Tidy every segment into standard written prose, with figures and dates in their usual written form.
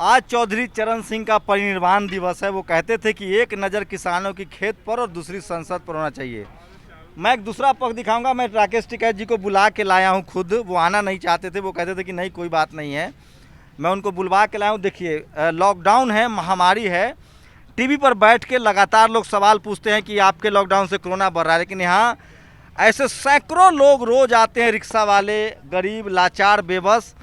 आज चौधरी चरण सिंह का परिनिर्वाण दिवस है। वो कहते थे कि एक नज़र किसानों की खेत पर और दूसरी संसद पर होना चाहिए। मैं एक दूसरा पक्ष दिखाऊंगा। मैं राकेश टिकैत जी को बुला के लाया हूं खुद। वो आना नहीं चाहते थे, वो कहते थे कि नहीं कोई बात नहीं है। मैं उनको बुलवा के लाया हूं। देखिए, लॉकडाउन है, महामारी है। टीवी पर बैठ के लगातार लोग सवाल पूछते हैं कि आपके लॉकडाउन से कोरोना बढ़ रहा है, लेकिन यहाँ ऐसे सैकड़ों लोग रोज आते हैं, रिक्शा वाले, गरीब, लाचार, बेबस,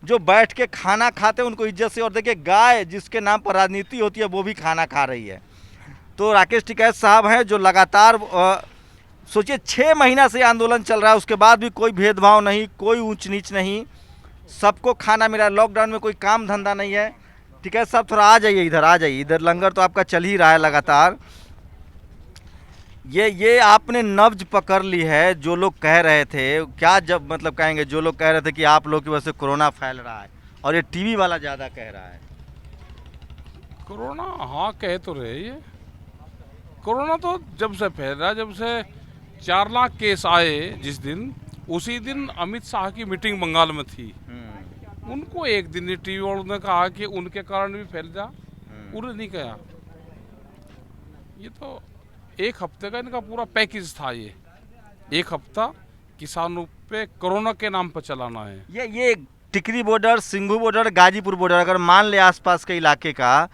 जो बैठ के खाना खाते हैं, उनको इज्जत से। और देखिए, गाय जिसके नाम पर राजनीति होती है वो भी खाना खा रही है। तो राकेश टिकैत साहब हैं जो लगातार सोचिए 6 महीना से आंदोलन चल रहा है, उसके बाद भी कोई भेदभाव नहीं, कोई ऊंच नीच नहीं, सबको खाना मिला। लॉकडाउन में कोई काम धंधा नहीं है। टिकैत साहब थोड़ा आ जाइए, इधर आ जाइए। इधर लंगर तो आपका चल ही रहा है लगातार। ये आपने नब्ज पकड़ ली है। जो लोग कह रहे थे, क्या जब मतलब कहेंगे, जो लोग कह रहे थे कि आप लोग की वजह से कोरोना फैल रहा है, और ये टीवी वाला ज़्यादा कह रहा है। कोरोना, हाँ कह तो रहे ये। कोरोना तो जब से फैल रहा है, जब से 4 लाख केस आए जिस दिन, उसी दिन अमित शाह की मीटिंग बंगाल में थी। उनको एक दिन टीवी वालों ने कहा कि उनके कारण भी फैल जा, उन्होंने नहीं कहा। ये तो एक हफ्ते का इनका पूरा पैकेज था। ये एक हफ्ता किसानों पे कोरोना के नाम पर चलाना है। ये Tikri border, Singhu border, Ghazipur border, अगर मान ले आसपास के इलाके का,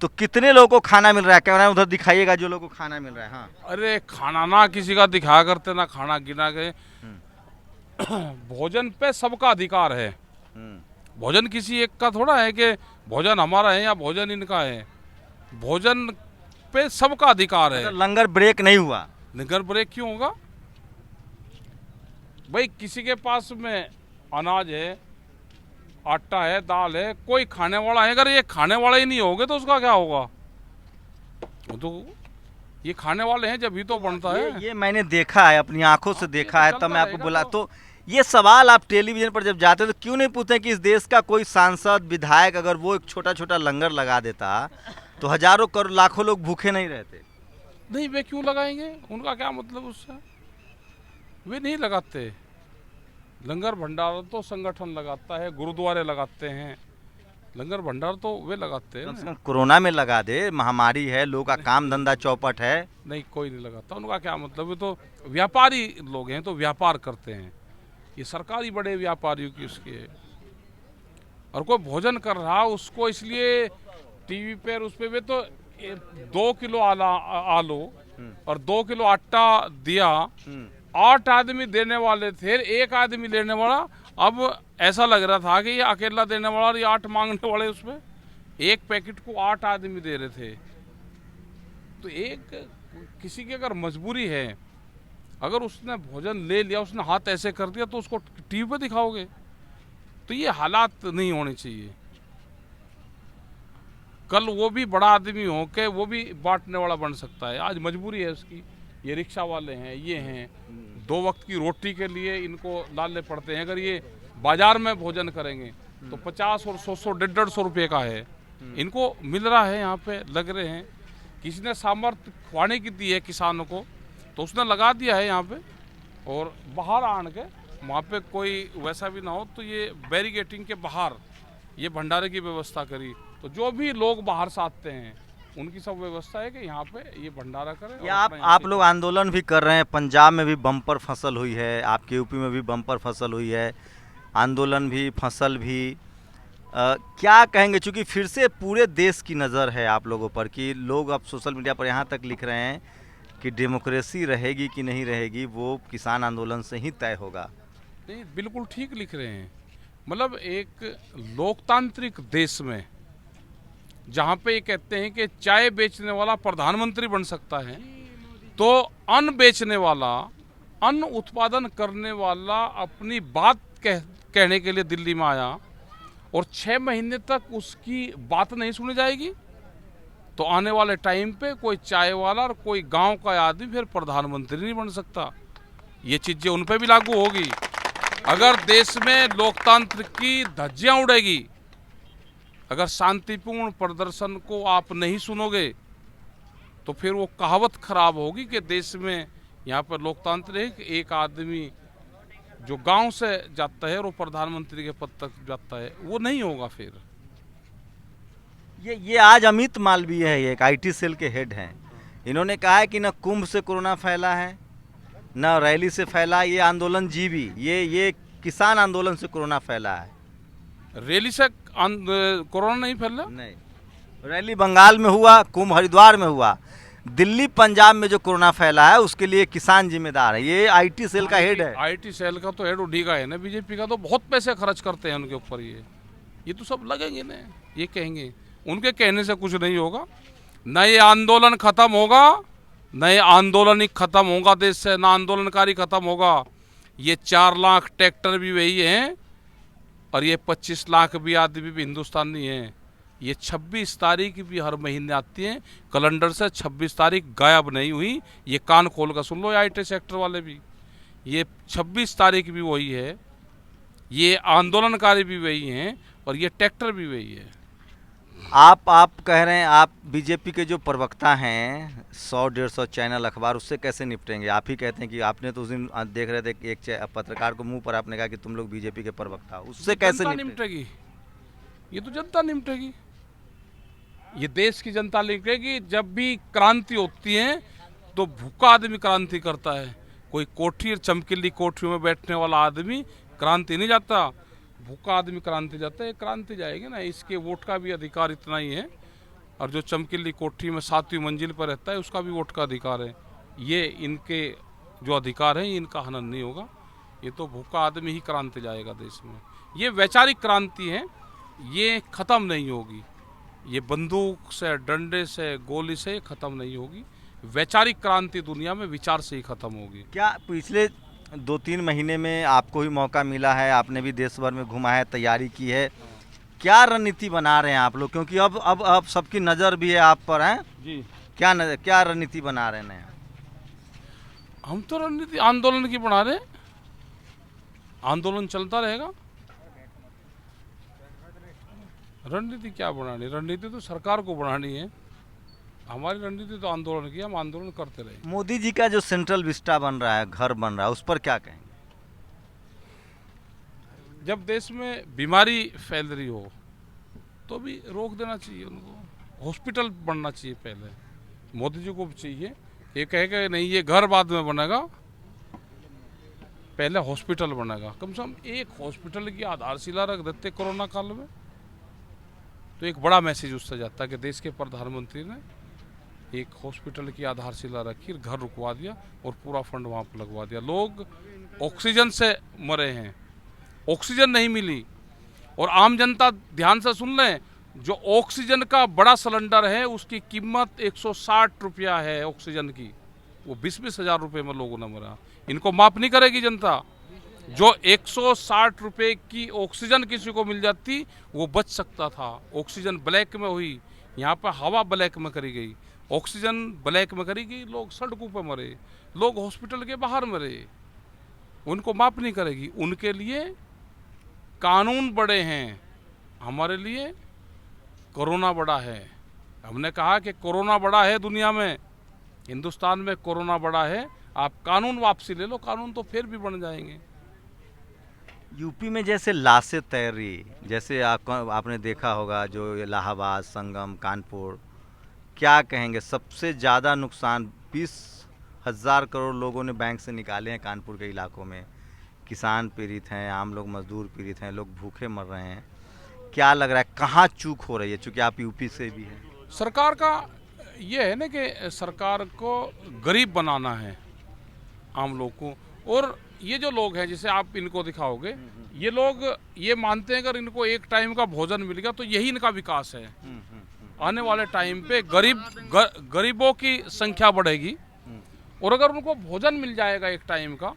तो कितने लोगों को खाना मिल रहा है? कैमरा उधर दिखाइएगा जो लोगों को खाना मिल रहा है। हाँ, अरे खाना ना किसी का दिखाया करते, ना खाना गिना गए। भोजन पे सबका अधिकार है। भोजन किसी एक का थोड़ा है कि भोजन हमारा है या भोजन इनका है। भोजन पे सबका अधिकार है। लंगर ब्रेक नहीं हुआ। लंगर ब्रेक क्यों होगा भाई? किसी के पास में अनाज है, आटा है, दाल है, कोई खाने वाला है। अगर ये खाने वाला ही नहीं होगे तो उसका क्या होगा? तो ये खाने वाले हैं जब ही तो बनता है। ये मैंने देखा है, अपनी आंखों से देखा है, तब मैं आपको बोला। तो ये सवाल आप टेलीविजन पर जब जाते हो तो क्यों नहीं पूछते कि इस देश का कोई सांसद, विधायक, अगर वो एक छोटा छोटा लंगर लगा देता तो हजारों करोड़ लाखों लोग भूखे नहीं रहते? नहीं, वे क्यों लगाएंगे? उनका क्या मतलब उससे? वे नहीं लगाते। लंगर भंडार तो संगठन लगाता है, गुरुद्वारे लगाते हैं। लंगर भंडार तो वे लगाते हैं। कोरोना में लगा दे, महामारी है, लोग का काम धंधा चौपट है। नहीं, कोई नहीं लगाता। उनका क्या मतलब? वे तो व्यापारी लोग हैं, तो व्यापार करते हैं। ये सरकारी बड़े व्यापारियों की उसके। और कोई भोजन कर रहा उसको इसलिए टीवी पर उस पर वे तो 2 किलो आलू और 2 किलो आटा दिया। 8 आदमी देने वाले थे, 1 आदमी लेने वाला। अब ऐसा लग रहा था कि ये अकेला देने वाला और ये 8 मांगने वाले। उसमें एक पैकेट को 8 आदमी दे रहे थे। तो एक किसी की अगर मजबूरी है, अगर उसने भोजन ले लिया, उसने हाथ ऐसे कर दिया, तो उसको टीवी पे दिखाओगे? तो ये हालात नहीं होने चाहिए। कल वो भी बड़ा आदमी हो के वो भी बांटने वाला बन सकता है। आज मजबूरी है उसकी। ये रिक्शा वाले हैं, ये हैं, 2 वक्त की रोटी के लिए इनको लाले पड़ते हैं। अगर ये बाजार में भोजन करेंगे तो 50 और 100 150 रुपये का है, इनको मिल रहा है, यहाँ पे लग रहे हैं। किसी ने सामर्थ्य खुआने की दी है किसानों को, तो उसने लगा दिया है यहाँ पे। और बाहर आन के वहाँ पे कोई वैसा भी ना हो, तो ये बैरिकेटिंग के बाहर ये भंडारे की व्यवस्था करी। तो जो भी लोग बाहर से आते हैं उनकी सब व्यवस्था है कि यहाँ पे ये भंडारा करें। या आप लोग आंदोलन भी कर रहे हैं, पंजाब में भी बम्पर फसल हुई है, आपके यूपी में भी बम्पर फसल हुई है, आंदोलन भी, फसल भी। क्या कहेंगे? चूँकि फिर से पूरे देश की नज़र है आप लोगों पर, कि लोग अब सोशल मीडिया पर यहाँ तक लिख रहे हैं कि डेमोक्रेसी रहेगी कि नहीं रहेगी वो किसान आंदोलन से ही तय होगा। नहीं, बिल्कुल ठीक लिख रहे हैं। मतलब एक लोकतांत्रिक देश में जहाँ पे ये कहते हैं कि चाय बेचने वाला प्रधानमंत्री बन सकता है, तो अन्न बेचने वाला, अन्न उत्पादन करने वाला अपनी बात कहने के लिए दिल्ली में आया और 6 महीने तक उसकी बात नहीं सुनी जाएगी। तो आने वाले टाइम पे कोई चाय वाला और कोई गांव का आदमी फिर प्रधानमंत्री नहीं बन सकता। ये चीज़ें उन पे भी लागू होगी। अगर देश में लोकतंत्र की धज्जियां उड़ेगी, अगर शांतिपूर्ण प्रदर्शन को आप नहीं सुनोगे, तो फिर वो कहावत खराब होगी कि देश में यहाँ पर लोकतंत्र है कि एक आदमी जो गांव से जाता है और वो प्रधानमंत्री के पद तक जाता है। वो नहीं होगा फिर। ये आज अमित मालवीय है, ये एक आईटी सेल के हेड हैं। इन्होंने कहा है कि न कुंभ से कोरोना फैला है, न रैली से फैला, ये आंदोलन जीवी, ये किसान आंदोलन से कोरोना फैला है। रैली से कोरोना नहीं फैला। नहीं, रैली बंगाल में हुआ, कुंभ हरिद्वार में हुआ, दिल्ली पंजाब में जो कोरोना फैला है उसके लिए किसान जिम्मेदार है। ये आईटी सेल का हेड है। आईटी सेल का तो हेड उठी का है ना, बीजेपी का तो बहुत पैसे खर्च करते हैं उनके ऊपर। ये तो सब लगेंगे ना, ये कहेंगे, उनके कहने से कुछ नहीं होगा। न ये आंदोलन खत्म होगा, न ये आंदोलन ही खत्म होगा देश से, ना आंदोलनकारी खत्म होगा। ये 4 लाख ट्रैक्टर भी वही हैं और ये 25 लाख भी आदमी भी हिंदुस्तानी हैं। ये 26 तारीख भी हर महीने आती है कैलेंडर से, 26 तारीख गायब नहीं हुई। ये कान खोल कर सुन लो आईटी सेक्टर वाले भी, ये 26 तारीख भी वही है, ये आंदोलनकारी भी वही हैं और ये ट्रैक्टर भी वही है। आप कह रहे हैं, आप बीजेपी के जो प्रवक्ता हैं, 100-150 चैनल अखबार, उससे कैसे निपटेंगे? आप ही कहते हैं कि आपने तो उस दिन देख रहे थे एक पत्रकार को मुंह पर आपने कहा कि तुम लोग बीजेपी के प्रवक्ता हो, उससे कैसे निपटेगी? ये तो जनता निपटेगी, ये देश की जनता निपटेगी। जब भी क्रांति होती है तो भूखा आदमी क्रांति करता है, कोई कोठी चमकीली कोठियों में बैठने वाला आदमी क्रांति नहीं जाता, भूखा आदमी क्रांति जाता है। क्रांति जाएगी ना, इसके वोट का भी अधिकार इतना ही है, और जो चमकीली कोठी में 7वीं मंजिल पर रहता है उसका भी वोट का अधिकार है। ये इनके जो अधिकार हैं इनका हनन नहीं होगा, ये तो भूखा आदमी ही क्रांति जाएगा देश में। ये वैचारिक क्रांति है, ये ख़त्म नहीं होगी, ये बंदूक से, डंडे से, गोली से ख़त्म नहीं होगी। वैचारिक क्रांति दुनिया में विचार से ही ख़त्म होगी। क्या पिछले 2-3 महीने में आपको भी मौका मिला है, आपने भी देश भर में घुमा है, तैयारी की है, क्या रणनीति बना रहे हैं आप लोग? क्योंकि अब सबकी नज़र भी है आप पर, हैं जी। क्या रणनीति बना रहे हैं? हम तो रणनीति आंदोलन की बना रहे हैं, आंदोलन चलता रहेगा। रणनीति क्या बनानी? रणनीति तो सरकार को बनानी है, हमारी रणनीति तो आंदोलन की, हम आंदोलन करते रहे। मोदी जी का जो सेंट्रल विस्टा बन रहा है, घर बन रहा है, उस पर क्या कहेंगे? जब देश में बीमारी फैल रही हो तो भी रोक देना चाहिए उनको, हॉस्पिटल बनना चाहिए पहले। मोदी जी को भी चाहिए, ये कहे कि नहीं ये घर बाद में बनेगा, पहले हॉस्पिटल बनेगा। कम से कम एक हॉस्पिटल की आधारशिला रख देते कोरोना काल में, तो एक बड़ा मैसेज उससे जाता है कि देश के प्रधानमंत्री ने एक हॉस्पिटल की आधारशिला रखी, घर रुकवा दिया और पूरा फंड वहाँ पर लगवा दिया। लोग ऑक्सीजन से मरे हैं, ऑक्सीजन नहीं मिली। और आम जनता ध्यान से सुन लें, जो ऑक्सीजन का बड़ा सिलेंडर है उसकी कीमत 160 रुपया है ऑक्सीजन की, वो 20-20 हज़ार रुपये में लोगों ने मरा। इनको माफ़ नहीं करेगी जनता। जो 160 रुपये की ऑक्सीजन किसी को मिल जाती वो बच सकता था। ऑक्सीजन ब्लैक में हुई, यहाँ पर हवा ब्लैक में करी गई, ऑक्सीजन ब्लैक में करी गई, लोग सड़कों पर मरे, लोग हॉस्पिटल के बाहर मरे। उनको माफ़ नहीं करेगी। उनके लिए कानून बड़े हैं, हमारे लिए कोरोना बड़ा है। हमने कहा कि कोरोना बड़ा है दुनिया में, हिंदुस्तान में कोरोना बड़ा है, आप कानून वापसी ले लो, कानून तो फिर भी बन जाएंगे। यूपी में जैसे लाशें तैरी, जैसे आपने देखा होगा, जो इलाहाबाद, संगम, कानपुर, क्या कहेंगे? सबसे ज़्यादा नुकसान 20,000 करोड़ लोगों ने बैंक से निकाले हैं कानपुर के इलाकों में। किसान पीड़ित हैं, आम लोग मजदूर पीड़ित हैं, लोग भूखे मर रहे हैं। क्या लग रहा है कहाँ चूक हो रही है? चूँकि आप यूपी से भी हैं। सरकार का ये है ना कि सरकार को गरीब बनाना है आम लोग को। और ये जो लोग हैं, जैसे आप इनको दिखाओगे, ये लोग ये मानते हैं अगर इनको एक टाइम का भोजन मिल गया तो यही इनका विकास है। आने वाले टाइम पे गरीबों की संख्या बढ़ेगी, और अगर उनको भोजन मिल जाएगा एक टाइम का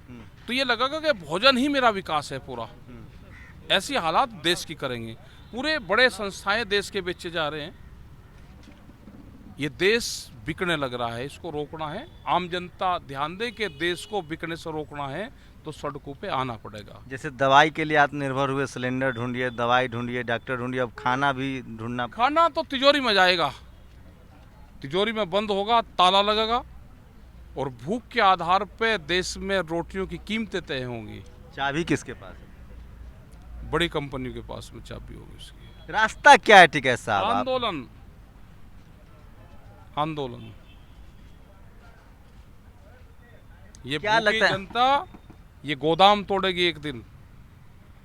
तो ये लगेगा कि भोजन ही मेरा विकास है पूरा। ऐसी हालात देश की करेंगे। पूरे बड़े संस्थाएं देश के बेचे जा रहे हैं, ये देश बिकने लग रहा है, इसको रोकना है। आम जनता ध्यान दे कि देश को बिकने से रोकना है तो सड़कों पे आना पड़ेगा। जैसे दवाई के लिए आत्मनिर्भर हुए, सिलेंडर ढूंढिए, दवाई ढूंढिए, डॉक्टर ढूंढिए, अब खाना भी ढूंढना। खाना तो तिजोरी में जाएगा, तिजोरी में बंद होगा, ताला लगेगा, और भूख के आधार पे देश में रोटियों की कीमतें तय होंगी। चाबी किसके पास है? बड़ी कंपनियों के पास में चाबी होगी उसकी। रास्ता क्या है टिकैत साहब? आंदोलन, आंदोलन। ये क्या भूखी लगता है? जनता ये गोदाम तोड़ेगी एक दिन,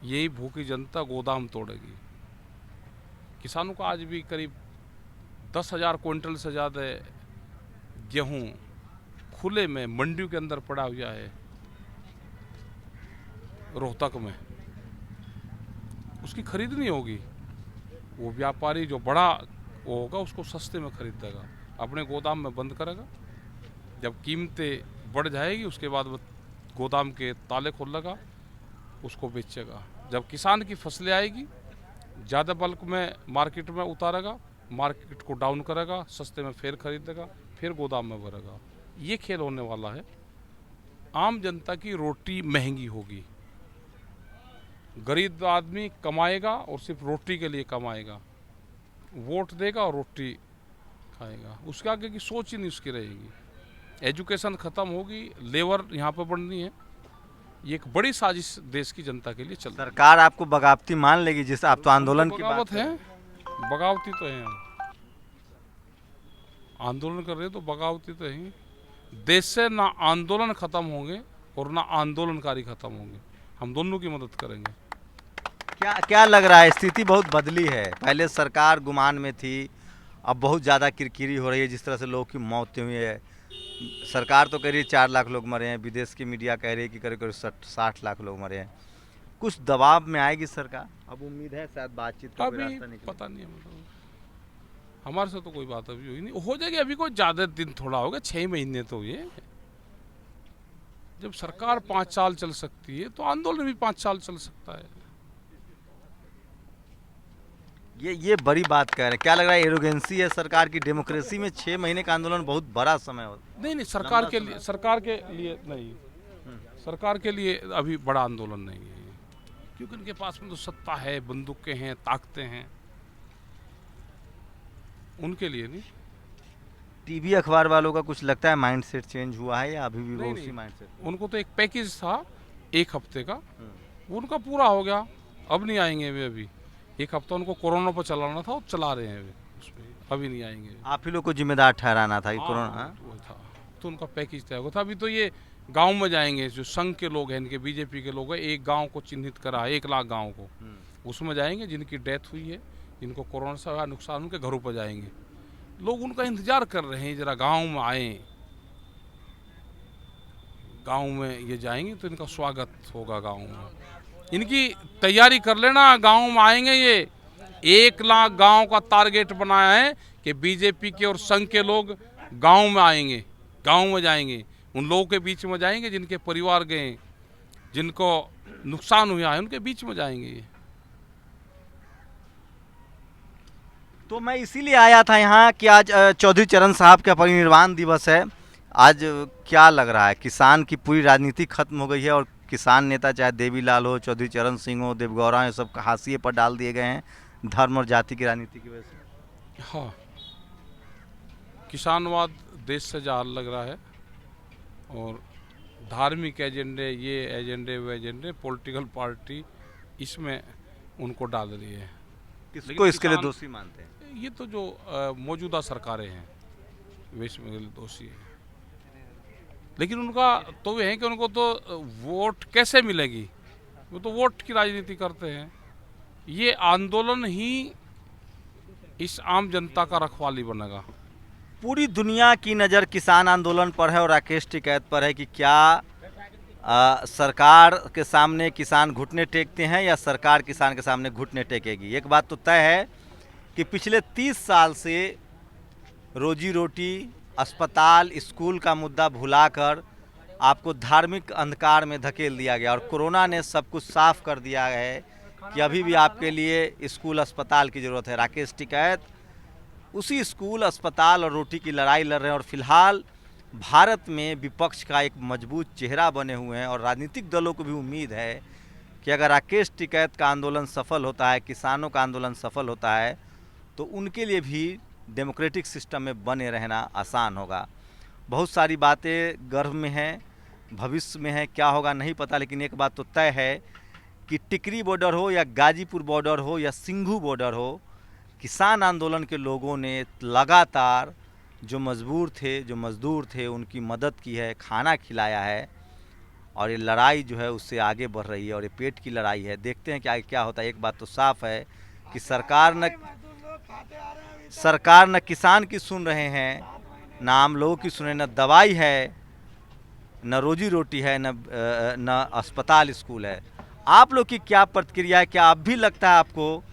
यही भूखी जनता गोदाम तोड़ेगी। किसानों का आज भी करीब 10,000 क्विंटल से ज़्यादा गेहूं खुले में मंडियों के अंदर पड़ा हुआ है रोहतक में, उसकी खरीद नहीं होगी। वो व्यापारी जो बड़ा वो होगा उसको सस्ते में खरीदेगा, अपने गोदाम में बंद करेगा। जब कीमतें बढ़ जाएगी उसके बाद वो गोदाम के ताले खोलेगा, उसको बेचेगा। जब किसान की फसलें आएगी ज़्यादा बल्क में मार्केट में उतारेगा, मार्केट को डाउन करेगा, सस्ते में फिर खरीदेगा, फिर गोदाम में भरेगा। ये खेल होने वाला है। आम जनता की रोटी महंगी होगी, गरीब आदमी कमाएगा और सिर्फ रोटी के लिए कमाएगा, वोट देगा और रोटी खाएगा, उसके आगे की सोच ही नहीं उसकी रहेगी। एजुकेशन ख़त्म होगी, लेबर यहाँ पर बढ़नी है। ये एक बड़ी साजिश देश की जनता के लिए चल रही है। सरकार आपको बगावती मान लेगी? जिस आप तो आंदोलन की बात बगावत है, बगावती तो है। हम आंदोलन कर रहे हैं तो बगावती तो है। देश से ना आंदोलन खत्म होंगे और ना आंदोलनकारी खत्म होंगे, हम दोनों की मदद करेंगे। क्या क्या लग रहा है? स्थिति बहुत बदली है, पहले सरकार गुमान में थी, अब बहुत ज़्यादा किरकिरी हो रही है। जिस तरह से लोगों की मौतें हुई है, सरकार तो कह रही है 4 लाख लोग मरे हैं, विदेश की मीडिया कह रही है कि करीब करीब 60 लाख लोग मरे हैं। कुछ दबाव में आएगी सरकार? अब उम्मीद है शायद बातचीत का कोई अभी रास्ता निकले। पता नहीं है, मतलब हमारे से तो कोई बात अभी हुई नहीं, हो जाएगी। अभी कोई ज़्यादा दिन थोड़ा होगा, 6 महीने तो ये। जब सरकार 5 साल चल सकती है तो आंदोलन भी 5 साल चल सकता है। ये बड़ी बात कह रहे हैं। क्या लग रहा है एरोगेंसी है सरकार की? डेमोक्रेसी में 6 महीने का आंदोलन बहुत बड़ा समय होता नहीं, सरकार के लिए नहीं, सरकार के लिए अभी बड़ा आंदोलन नहीं है, क्योंकि उनके पास में तो सत्ता है, बंदूकें हैं, ताकतें हैं, उनके लिए नहीं। टीवी अखबार वालों का कुछ लगता है माइंड सेट चेंज हुआ है या अभी भी वो उसी माइंड सेट? उनको तो एक पैकेज था 1 हफ्ते का, वो उनका पूरा हो गया, अब नहीं आएंगे वे। अभी 1 हफ्ता उनको कोरोना पर चलाना था, वो चला रहे हैं वे, उसमें अभी नहीं आएंगे। आप ही लोग को जिम्मेदार ठहराना था कोरोना। हाँ, वो था तो उनका पैकेज तय हुआ था। अभी तो ये गांव में जाएंगे, जो संघ के लोग हैं, इनके बीजेपी के लोग हैं, एक गांव को चिन्हित करा है, 1 लाख गांव को, उसमें जाएंगे जिनकी डेथ हुई है, जिनको कोरोना से हुआ नुकसान, उनके घरों पर जाएंगे। लोग उनका इंतजार कर रहे हैं, जरा गांव में आए, गांव में ये जाएंगे तो इनका स्वागत होगा। गांव में इनकी तैयारी कर लेना, गांव में आएंगे ये। 1 लाख गांव का टारगेट बनाया है कि बीजेपी के और संघ के लोग गांव में आएंगे, गांव में जाएंगे, उन लोगों के बीच में जाएंगे जिनके परिवार गए, जिनको नुकसान हुआ है, उनके बीच में जाएंगे ये। तो मैं इसीलिए आया था यहाँ कि आज चौधरी चरण साहब का परिनिर्वाण दिवस है। आज क्या लग रहा है, किसान की पूरी राजनीति खत्म हो गई है और किसान नेता चाहे देवीलाल हो, चौधरी चरण सिंह हो, देवगौड़ा, ये सब हाशिए पर डाल दिए गए हैं धर्म और जाति की राजनीति की वजह से। हाँ, किसानवाद देश से जहाँ लग रहा है और धार्मिक एजेंडे, ये एजेंडे वो एजेंडे, पॉलिटिकल पार्टी इसमें उनको डाल रही है। किसको इसके लिए दोषी मानते हैं? ये तो जो मौजूदा सरकारें हैं वे इसमें दोषी है। लेकिन उनका तो ये है कि उनको तो वोट कैसे मिलेगी, वो तो वोट की राजनीति करते हैं। ये आंदोलन ही इस आम जनता का रखवाली बनेगा। पूरी दुनिया की नज़र किसान आंदोलन पर है और राकेश टिकैत पर है कि क्या सरकार के सामने किसान घुटने टेकते हैं या सरकार किसान के सामने घुटने टेकेगी। एक बात तो तय है कि पिछले 30 साल से रोजी रोटी, अस्पताल, स्कूल का मुद्दा भुलाकर आपको धार्मिक अंधकार में धकेल दिया गया और कोरोना ने सब कुछ साफ कर दिया है कि अभी भी आपके लिए स्कूल, अस्पताल की ज़रूरत है। राकेश टिकैत उसी स्कूल, अस्पताल और रोटी की लड़ाई लड़ रहे हैं और फिलहाल भारत में विपक्ष का एक मजबूत चेहरा बने हुए हैं और राजनीतिक दलों को भी उम्मीद है कि अगर राकेश टिकैत का आंदोलन सफल होता है, किसानों का आंदोलन सफल होता है, तो उनके लिए भी डेमोक्रेटिक सिस्टम में बने रहना आसान होगा। बहुत सारी बातें गर्भ में हैं, भविष्य में है, क्या होगा नहीं पता, लेकिन एक बात तो तय है कि टिकरी बॉर्डर हो या गाजीपुर बॉर्डर हो या सिंघू बॉर्डर हो, किसान आंदोलन के लोगों ने लगातार जो मज़दूर थे उनकी मदद की है, खाना खिलाया है, और ये लड़ाई जो है उससे आगे बढ़ रही है और ये पेट की लड़ाई है। देखते हैं कि आगे क्या होता है। एक बात तो साफ है कि सरकार न किसान की सुन रहे हैं, न आम लोगों की सुने, न दवाई है, न रोजी रोटी है, न अस्पताल स्कूल है। आप लोग की क्या प्रतिक्रिया है? क्या अब भी लगता है आपको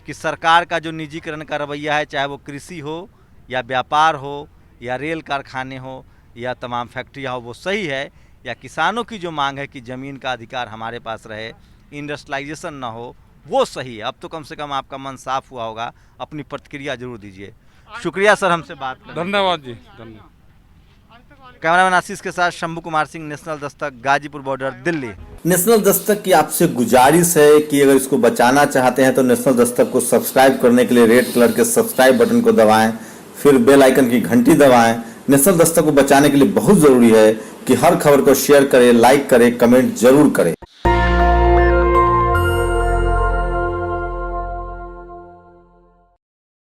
कि सरकार का जो निजीकरण का रवैया है, चाहे वो कृषि हो या व्यापार हो या रेल कारखाने हो या तमाम फैक्ट्रियाँ हो, वो सही है, या किसानों की जो मांग है कि ज़मीन का अधिकार हमारे पास रहे, इंडस्ट्रियलाइजेशन ना हो, वो सही है? अब तो कम से कम आपका मन साफ हुआ होगा। अपनी प्रतिक्रिया जरूर दीजिए। शुक्रिया सर हमसे बात करने। धन्यवाद जी, धन्यवाद। कैमरामैन आशीष के साथ Shambhu Kumar Singh, national Dastak, Ghazipur border, Delhi. National Dastak की आपसे गुजारिश है कि अगर इसको बचाना चाहते हैं तो नेशनल दस्तक को सब्सक्राइब करने के लिए रेड कलर के सब्सक्राइब बटन को दबाएं, फिर बेल आइकन की घंटी दबाएं। नेशनल दस्तक को बचाने के लिए बहुत जरूरी है कि हर खबर को शेयर करें, लाइक करें, कमेंट जरूर करें।